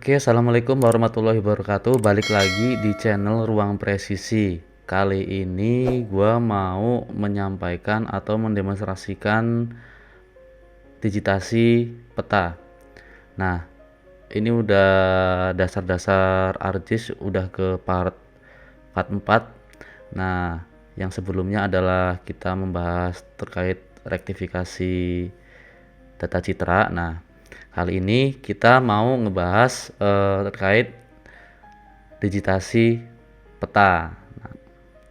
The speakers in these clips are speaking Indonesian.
Oke, assalamualaikum warahmatullahi wabarakatuh. Balik lagi di channel Ruang Presisi. Kali ini gua mau menyampaikan atau mendemonstrasikan digitasi peta. Nah, ini udah dasar-dasar ArcGIS udah ke part 4. Nah, yang sebelumnya adalah kita membahas terkait rektifikasi data citra. Nah, kali ini kita mau ngebahas terkait digitasi peta. Nah,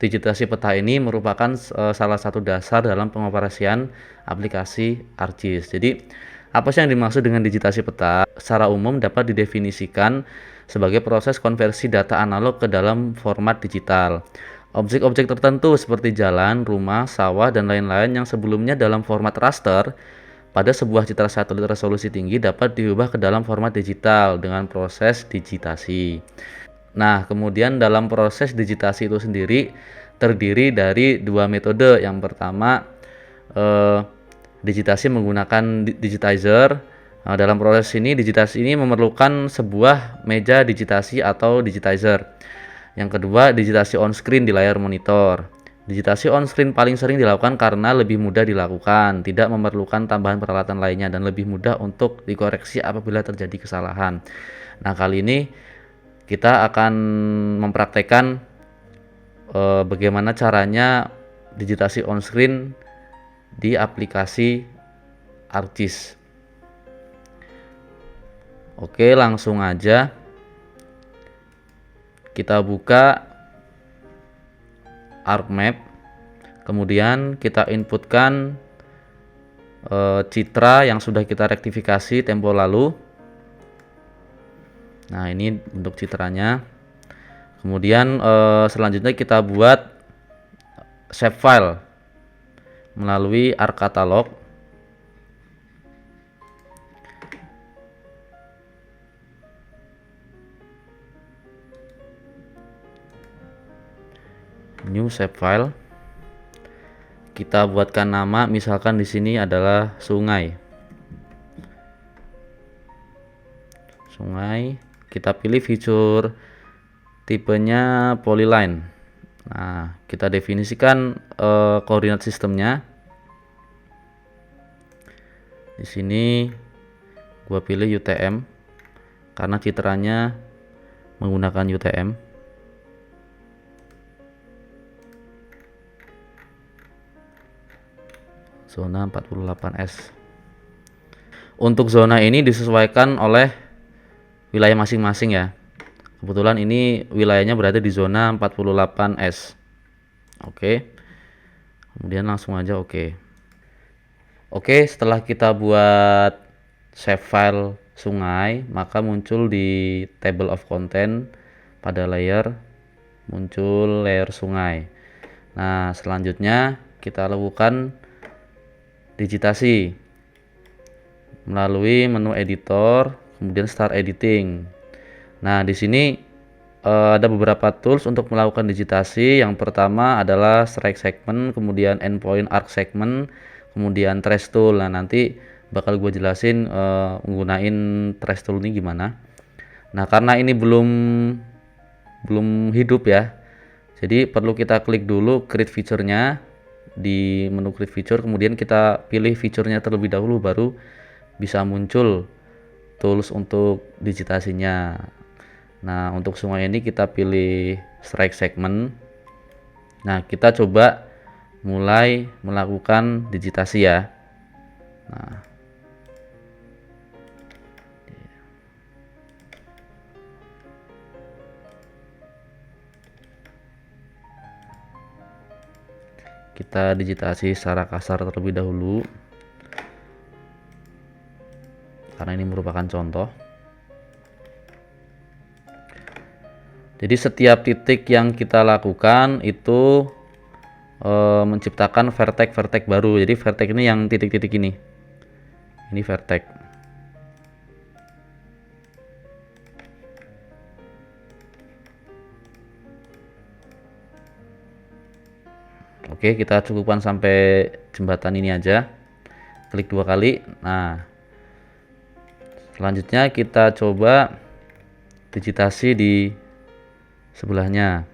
digitasi peta ini merupakan salah satu dasar dalam pengoperasian aplikasi ArcGIS. Jadi, apa sih yang dimaksud dengan digitasi peta? Secara umum dapat didefinisikan sebagai proses konversi data analog ke dalam format digital. Objek-objek tertentu seperti jalan, rumah, sawah, dan lain-lain yang sebelumnya dalam format raster pada sebuah citra satelit resolusi tinggi dapat diubah ke dalam format digital dengan proses digitasi. Nah, kemudian dalam proses digitasi itu sendiri terdiri dari dua metode. Yang pertama, digitasi menggunakan digitizer. Nah, dalam proses ini, digitasi ini memerlukan sebuah meja digitasi atau digitizer. Yang kedua, digitasi on-screen di layar monitor. Digitasi on-screen paling sering dilakukan karena lebih mudah dilakukan, tidak memerlukan tambahan peralatan lainnya, dan lebih mudah untuk dikoreksi apabila terjadi kesalahan. Nah, kali ini kita akan mempraktekkan bagaimana caranya digitasi on-screen di aplikasi ArcGIS. Oke, langsung aja kita buka ArcMap, kemudian kita inputkan citra yang sudah kita rektifikasi tempo lalu. Nah, ini bentuk citranya. Kemudian selanjutnya kita buat shapefile melalui ArcCatalog. New shapefile. Kita buatkan nama, misalkan di sini adalah sungai. Sungai. Kita pilih fitur tipenya polyline. Nah, kita definisikan koordinat sistemnya. Di sini gua pilih UTM karena citranya menggunakan UTM. Zona 48S. Untuk zona ini disesuaikan oleh wilayah masing-masing ya. Kebetulan ini wilayahnya berada di zona 48S. Oke. Kemudian langsung aja oke. Oke, setelah kita buat save file sungai, maka muncul di table of content pada layer muncul layer sungai. Nah, selanjutnya kita lakukan digitasi melalui menu editor, kemudian start editing. Nah, di sini ada beberapa tools untuk melakukan digitasi. Yang pertama adalah strike segment, kemudian endpoint arc segment, kemudian trace tool. Nah, nanti bakal gue jelasin menggunain trace tool ini gimana. Nah, karena ini belum hidup ya, jadi perlu kita klik dulu create feature-nya di menu create feature, kemudian kita pilih feature-nya terlebih dahulu, baru bisa muncul tools untuk digitasinya. Nah, untuk sungai ini kita pilih strike segment. Nah, kita coba mulai melakukan digitasi ya. Nah, kita digitasi secara kasar terlebih dahulu karena ini merupakan contoh. Jadi setiap titik yang kita lakukan itu menciptakan vertex baru. Jadi vertex ini yang titik-titik ini vertex. Oke, kita cukupkan sampai jembatan ini aja. Klik 2 kali. Nah, selanjutnya kita coba digitasi di sebelahnya.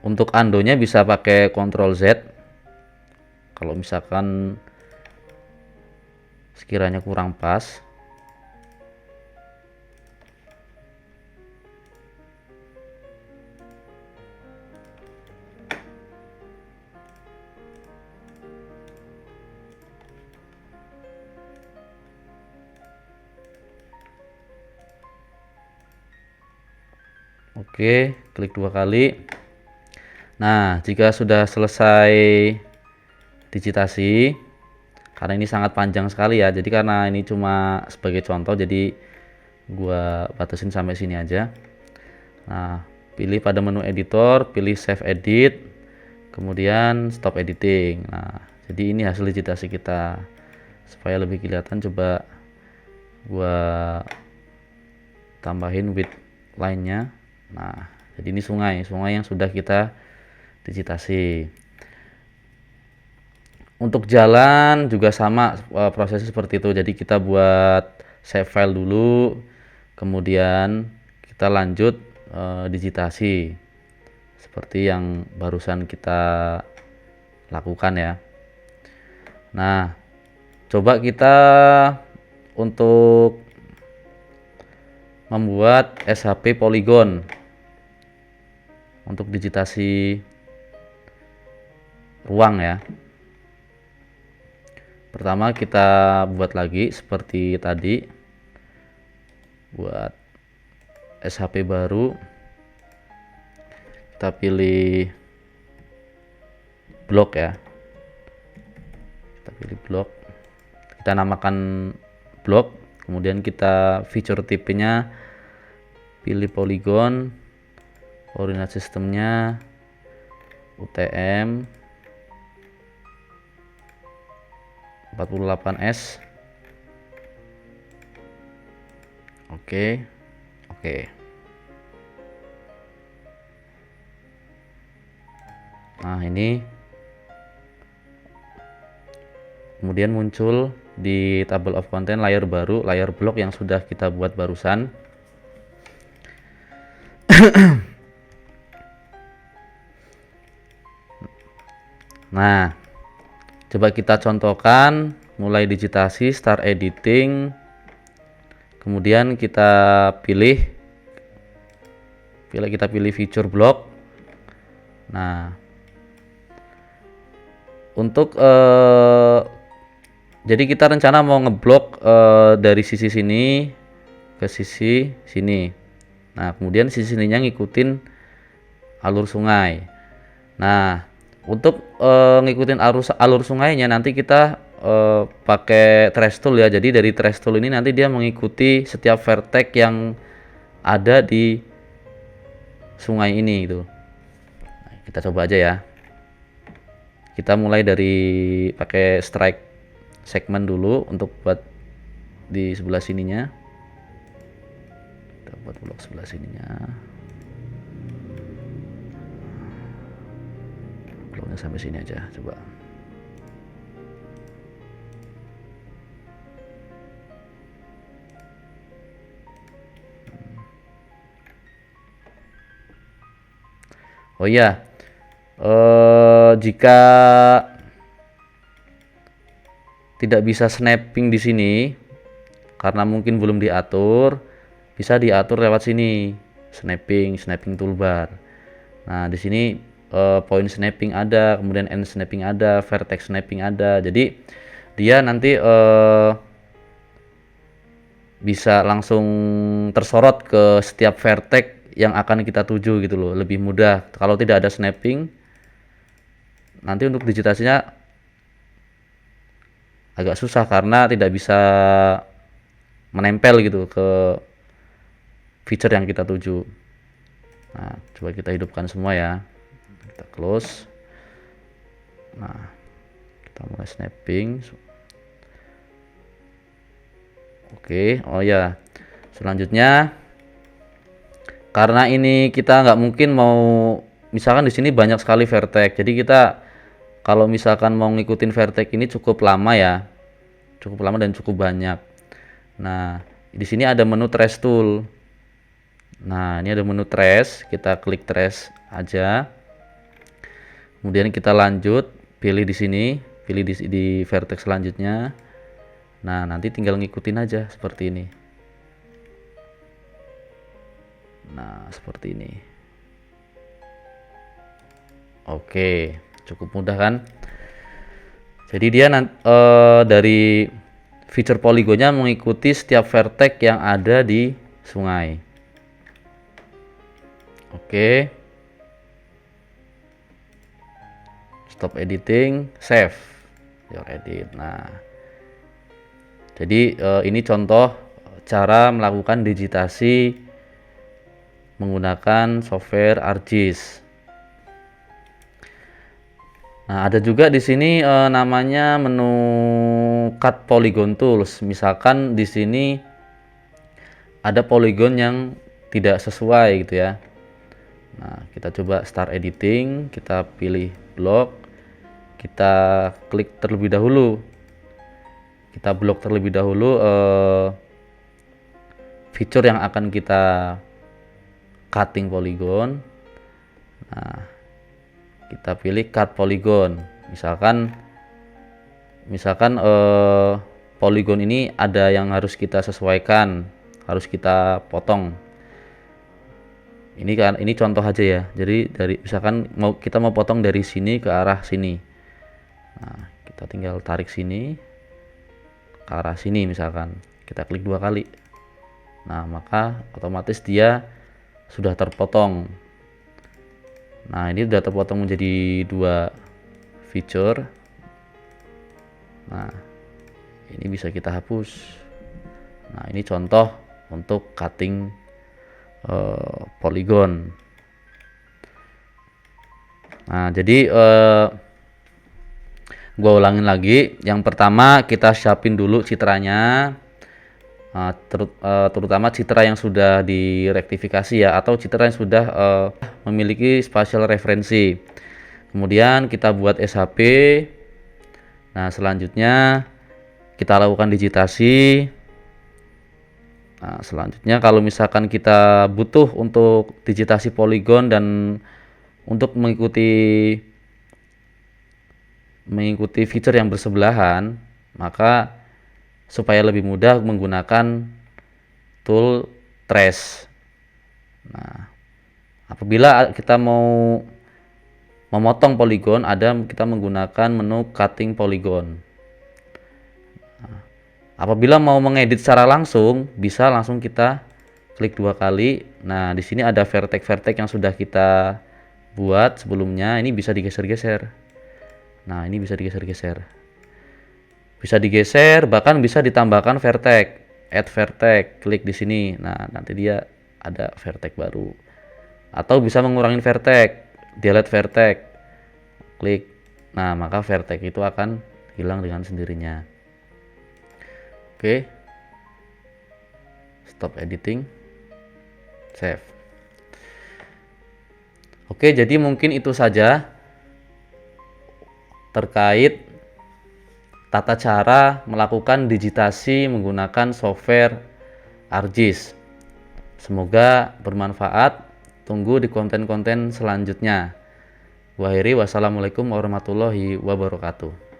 Untuk undonya bisa pakai Ctrl Z kalau misalkan sekiranya kurang pas. Oke, klik 2 kali. Nah, jika sudah selesai digitasi, karena ini sangat panjang sekali ya, jadi karena ini cuma sebagai contoh, jadi gua batasin sampai sini aja. Nah, pilih pada menu editor, pilih save edit, kemudian stop editing. Nah, jadi ini hasil digitasi kita. Supaya lebih kelihatan, coba gua tambahin width line-nya. Nah, jadi ini sungai yang sudah kita digitasi. Untuk jalan juga sama prosesnya seperti itu. Jadi kita buat save file dulu, kemudian kita lanjut digitasi seperti yang barusan kita lakukan ya. Nah, coba kita untuk membuat SHP Polygon untuk digitasi ruang ya. Pertama kita buat lagi seperti tadi, buat SHP baru, kita pilih blok ya, kita pilih blok, kita namakan blok, kemudian kita feature tipenya pilih polygon, koordinat sistemnya UTM 48S. Oke. Nah, ini kemudian muncul di table of content layar baru, layar blok yang sudah kita buat barusan. Nah, coba kita contohkan, mulai digitasi, start editing, kemudian kita pilih feature block. Nah, untuk jadi kita rencana mau ngeblok dari sisi sini ke sisi sini. Nah, kemudian sisi sininya ngikutin alur sungai. Nah, untuk ngikutin alur sungainya nanti kita pakai trace tool ya. Jadi dari trace tool ini nanti dia mengikuti setiap vertex yang ada di sungai ini gitu. Nah, kita coba aja ya. Kita mulai dari pakai strike segment dulu untuk buat di sebelah sininya. Kita buat blok sebelah sininya. Bloknya sampai sini aja, coba. Oh iya, jika tidak bisa snapping di sini karena mungkin belum diatur, bisa diatur lewat sini, snapping toolbar. Nah, di sini point snapping ada, kemudian end snapping ada, vertex snapping ada. Jadi dia nanti bisa langsung tersorot ke setiap vertex yang akan kita tuju gitu loh, lebih mudah. Kalau tidak ada snapping, nanti untuk digitasinya agak susah karena tidak bisa menempel gitu ke feature yang kita tuju. Nah, coba kita hidupkan semua ya. Kita close. Nah, kita mulai snapping. Oke, oh ya. Selanjutnya karena ini kita nggak mungkin mau, misalkan di sini banyak sekali vertex, jadi kita kalau misalkan mau ngikutin vertex ini cukup lama ya, cukup lama dan cukup banyak. Nah, di sini ada menu trace tool. Nah, ini ada menu trace, kita klik trace aja. Kemudian kita lanjut, pilih di sini, pilih di vertex selanjutnya. Nah, nanti tinggal ngikutin aja seperti ini. Nah, seperti ini. Oke, cukup mudah kan? Jadi dia dari feature poligonnya mengikuti setiap vertex yang ada di sungai. Oke. Stop editing, save your edit. Nah, jadi ini contoh cara melakukan digitasi menggunakan software ArcGIS. Nah, ada juga di sini namanya menu Cut Polygon Tools. Misalkan di sini ada polygon yang tidak sesuai gitu ya. Nah, kita coba start editing, kita pilih block, kita klik terlebih dahulu, kita blok terlebih dahulu feature yang akan kita cutting polygon. Nah, kita pilih cut polygon. Misalkan polygon ini ada yang harus kita sesuaikan, harus kita potong. Ini contoh aja ya. Jadi misalkan kita mau potong dari sini ke arah sini. Nah, kita tinggal tarik sini ke arah sini, misalkan kita klik 2 kali. Nah, maka otomatis dia sudah terpotong. Nah, ini sudah terpotong menjadi 2 feature. Nah, ini bisa kita hapus. Nah, ini contoh untuk cutting polygon. Nah, jadi gua ulangin lagi. Yang pertama kita siapin dulu citranya, terutama citra yang sudah direktifikasi ya, atau citra yang sudah memiliki spatial referensi. Kemudian kita buat SHP. Nah, selanjutnya kita lakukan digitasi. Nah, selanjutnya kalau misalkan kita butuh untuk digitasi polygon dan untuk mengikuti feature yang bersebelahan, maka supaya lebih mudah menggunakan tool trace. Nah, apabila kita mau memotong polygon, kita menggunakan menu cutting polygon. Apabila mau mengedit secara langsung, bisa langsung kita klik 2 kali. Nah, di sini ada vertex-vertex yang sudah kita buat sebelumnya. Ini bisa digeser-geser. Nah, ini bisa digeser-geser. Bisa digeser, bahkan bisa ditambahkan vertex. Add vertex, klik di sini. Nah, nanti dia ada vertex baru. Atau bisa mengurangi vertex, delete vertex. Klik. Nah, maka vertex itu akan hilang dengan sendirinya. Oke, stop editing, save. Oke, jadi mungkin itu saja terkait tata cara melakukan digitasi menggunakan software ArcGIS. Semoga bermanfaat. Tunggu di konten-konten selanjutnya. Wassalamualaikum warahmatullahi wabarakatuh.